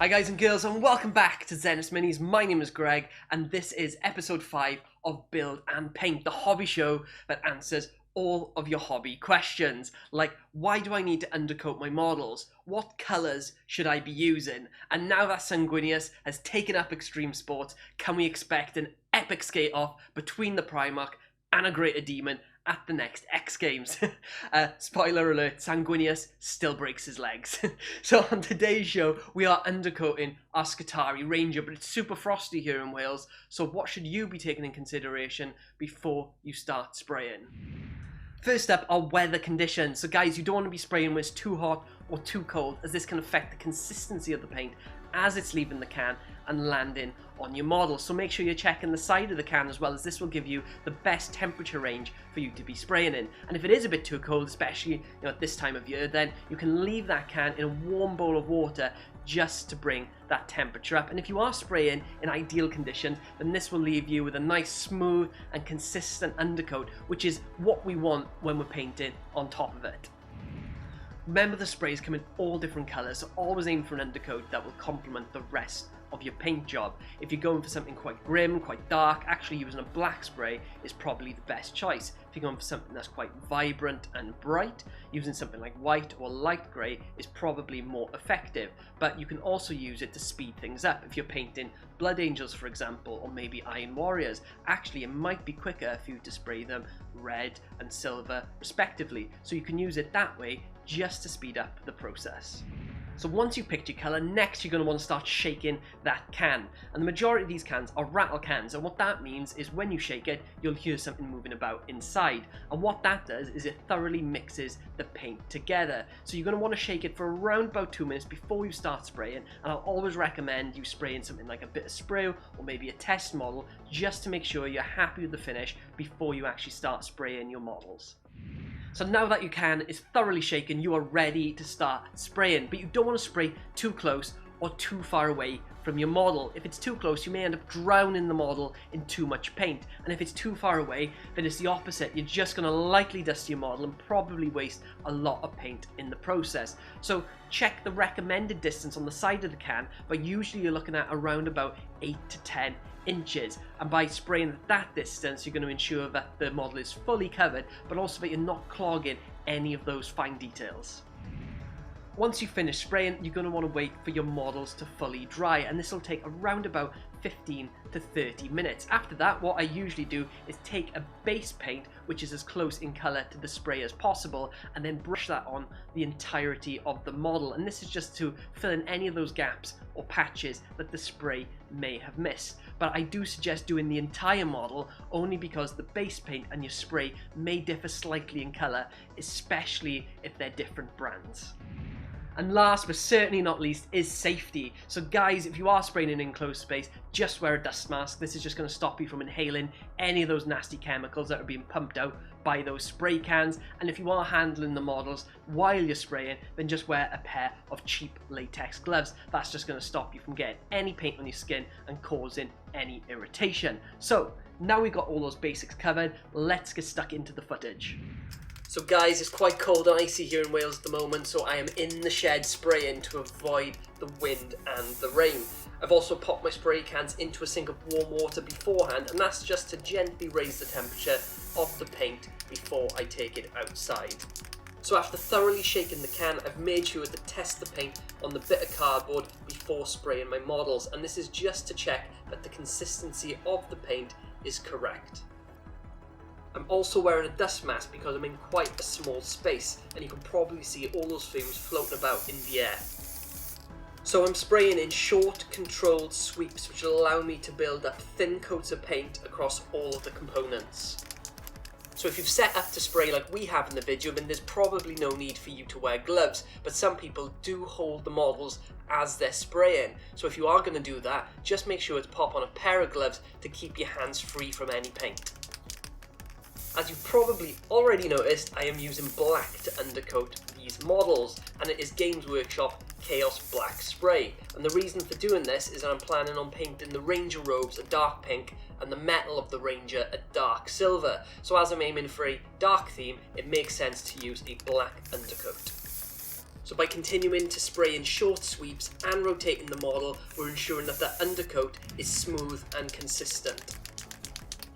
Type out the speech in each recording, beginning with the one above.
Hi guys and girls, and welcome back to Xenus Minis. My name is Greg and this is episode 5 of Build and Paint, the hobby show that answers all of your hobby questions. Like, why do I need to undercoat my models? What colours should I be using? And now that Sanguinius has taken up extreme sports, can we expect an epic skate-off between the Primarch and a Greater Demon at the next X Games? Spoiler alert, Sanguinius still breaks his legs. So on today's show, we are undercoating our Skitarii Ranger, but it's super frosty here in Wales, so what should you be taking in consideration before you start spraying? First up are weather conditions. So guys, you don't want to be spraying when it's too hot or too cold, as this can affect the consistency of the paint as it's leaving the can and landing on your model. So make sure you're checking the side of the can as well, as this will give you the best temperature range for you to be spraying in. And if it is a bit too cold, especially at this time of year, then you can leave that can in a warm bowl of water just to bring that temperature up. And if you are spraying in ideal conditions, then this will leave you with a nice smooth and consistent undercoat, which is what we want when we're painting on top of it. Remember, the sprays come in all different colours, so always aim for an undercoat that will complement the rest of your paint job. If you're going for something quite grim, quite dark, actually using a black spray is probably the best choice. If you're going for something that's quite vibrant and bright, using something like white or light grey is probably more effective. But you can also use it to speed things up. If you're painting Blood Angels, for example, or maybe Iron Warriors, actually it might be quicker for you to spray them red and silver respectively. So you can use it that way just to speed up the process. So once you've picked your colour, next you're going to want to start shaking that can. And the majority of these cans are rattle cans, and what that means is when you shake it, you'll hear something moving about inside. And what that does is it thoroughly mixes the paint together. So you're going to want to shake it for around about 2 minutes before you start spraying, and I'll always recommend you spraying something like a bit of sprue or maybe a test model, just to make sure you're happy with the finish before you actually start spraying your models. So now that your can is thoroughly shaken, you are ready to start spraying, but you don't want to spray too close or too far away from your model. If it's too close, you may end up drowning the model in too much paint, and if it's too far away, then it's the opposite. You're just going to lightly dust your model and probably waste a lot of paint in the process. So check the recommended distance on the side of the can, but usually you're looking at around about 8 to 10 inches, and by spraying at that distance you're going to ensure that the model is fully covered, but also that you're not clogging any of those fine details. Once you finish spraying, you're going to want to wait for your models to fully dry, and this will take around about 15 to 30 minutes. After that, what I usually do is take a base paint, which is as close in colour to the spray as possible, and then brush that on the entirety of the model. And this is just to fill in any of those gaps or patches that the spray may have missed. But I do suggest doing the entire model, only because the base paint and your spray may differ slightly in colour, especially if they're different brands. And last but certainly not least is safety. So guys, if you are spraying in an enclosed space, just wear a dust mask. This is just going to stop you from inhaling any of those nasty chemicals that are being pumped out by those spray cans. And if you are handling the models while you're spraying, then just wear a pair of cheap latex gloves. That's just going to stop you from getting any paint on your skin and causing any irritation. So now we've got all those basics covered, let's get stuck into the footage. So guys, it's quite cold and icy here in Wales at the moment, so I am in the shed spraying to avoid the wind and the rain. I've also popped my spray cans into a sink of warm water beforehand, and that's just to gently raise the temperature of the paint before I take it outside. So after thoroughly shaking the can, I've made sure to test the paint on the bit of cardboard before spraying my models, and this is just to check that the consistency of the paint is correct. I'm also wearing a dust mask because I'm in quite a small space, and you can probably see all those fumes floating about in the air. So I'm spraying in short, controlled sweeps, which will allow me to build up thin coats of paint across all of the components. So if you've set up to spray like we have in the video, then there's probably no need for you to wear gloves, but some people do hold the models as they're spraying. So if you are going to do that, just make sure to pop on a pair of gloves to keep your hands free from any paint. As you've probably already noticed, I am using black to undercoat these models, and it is Games Workshop Chaos Black Spray. And the reason for doing this is that I'm planning on painting the Ranger robes a dark pink and the metal of the Ranger a dark silver. So as I'm aiming for a dark theme, it makes sense to use a black undercoat. So by continuing to spray in short sweeps and rotating the model, we're ensuring that the undercoat is smooth and consistent.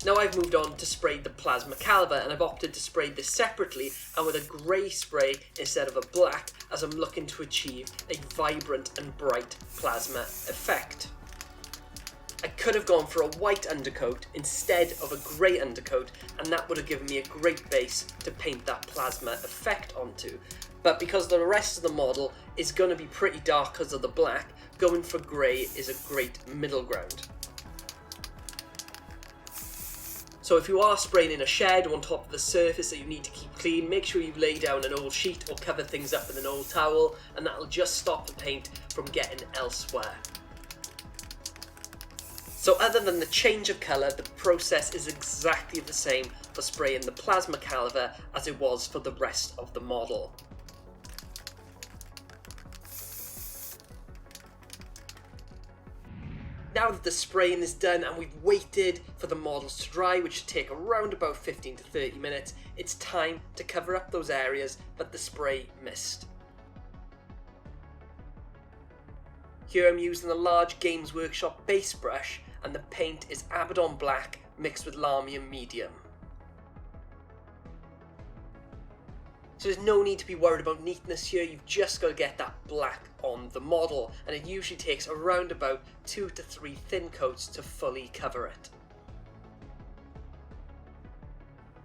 Now I've moved on to spray the plasma caliber, and I've opted to spray this separately and with a grey spray instead of a black, as I'm looking to achieve a vibrant and bright plasma effect. I could have gone for a white undercoat instead of a grey undercoat, and that would have given me a great base to paint that plasma effect onto. But because the rest of the model is going to be pretty dark because of the black, going for grey is a great middle ground. So if you are spraying in a shed or on top of the surface that you need to keep clean, make sure you lay down an old sheet or cover things up with an old towel, and that'll just stop the paint from getting elsewhere. So other than the change of colour, the process is exactly the same for spraying the plasma caliber as it was for the rest of the model. Now that the spraying is done and we've waited for the models to dry, which should take around about 15 to 30 minutes, it's time to cover up those areas that the spray missed. Here I'm using the large Games Workshop base brush, and the paint is Abaddon Black mixed with Lamium Medium. So there's no need to be worried about neatness here, you've just got to get that black on the model, and it usually takes around about 2 to 3 thin coats to fully cover it.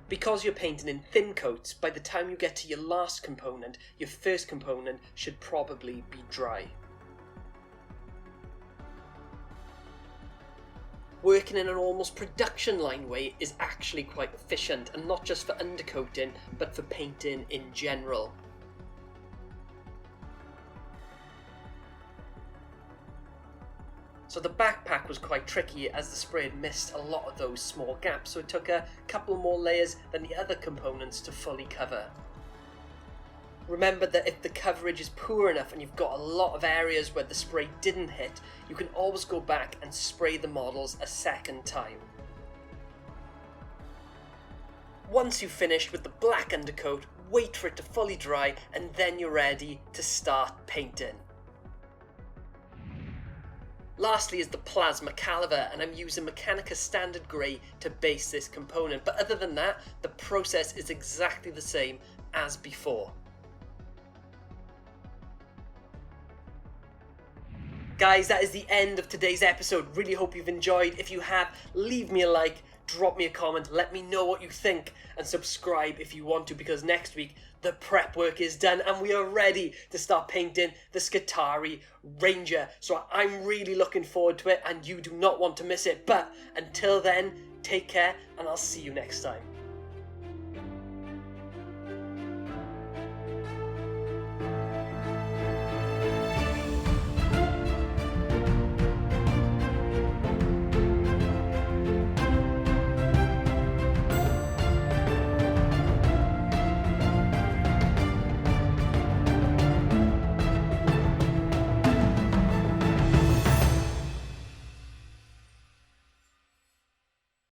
Because you're painting in thin coats, by the time you get to your last component, your first component should probably be dry. Working in an almost production line way is actually quite efficient, and not just for undercoating, but for painting in general. So the backpack was quite tricky as the spray had missed a lot of those small gaps, so it took a couple more layers than the other components to fully cover. Remember that if the coverage is poor enough and you've got a lot of areas where the spray didn't hit, you can always go back and spray the models a second time. Once you've finished with the black undercoat, wait for it to fully dry, and then you're ready to start painting. Lastly is the plasma caliber, and I'm using Mechanica Standard Grey to base this component, but other than that, the process is exactly the same as before. Guys, that is the end of today's episode. Really hope you've enjoyed. If you have, leave me a like, drop me a comment, let me know what you think, and subscribe if you want to, because next week the prep work is done and we are ready to start painting the Skitarii Ranger. So I'm really looking forward to it, and you do not want to miss it. But until then, take care, and I'll see you next time.